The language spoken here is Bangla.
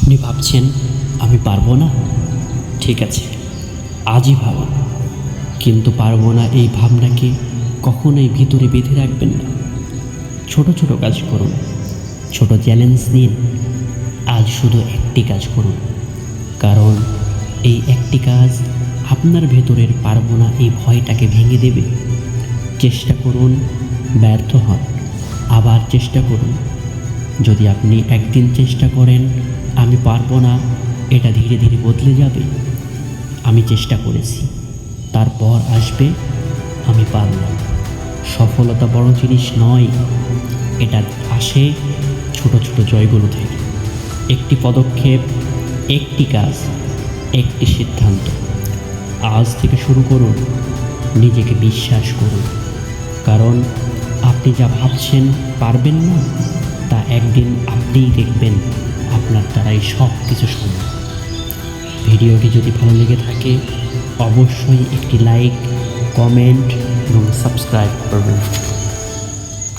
আপনি ভাবছেন আমি পারবো না, ঠিক আছে, আজই ভাবুন। কিন্তু পারবো না এই ভাবনাকে কখনোই ভিতরে বেঁধে রাখবেন না। ছোট ছোট কাজ করুন, ছোট চ্যালেঞ্জ নিন। আজ শুধু একটি কাজ করুন, কারণ এই একটি কাজ আপনার ভেতরের পারবো না এই ভয়টাকে ভেঙে দেবে। চেষ্টা করুন, ব্যর্থ হন, আবার চেষ্টা করুন। যদি আপনি একদিন চেষ্টা করেন আমি পারবো না, এটা ধীরে ধীরে বদলে যাবে। আমি চেষ্টা করেছি, তারপর আসবে আমি পারলাম। সফলতা বড় জিনিস নয়, এটা আসে ছোট ছোট জয়গুলো থেকে। একটি পদক্ষেপ, একটি কাজ, একটি সিদ্ধান্ত। আজ থেকে শুরু করুন, নিজেকে বিশ্বাস করুন, কারণ আপনি যা ভাবছেন পারবেন না, তা একদিন আপনিই দেখবেন আপনার দ্বারাই সব কিছু সম্ভব। ভিডিওটি যদি ভালো লেগে থাকে অবশ্যই একটি লাইক, কমেন্ট এবং সাবস্ক্রাইব করবেন।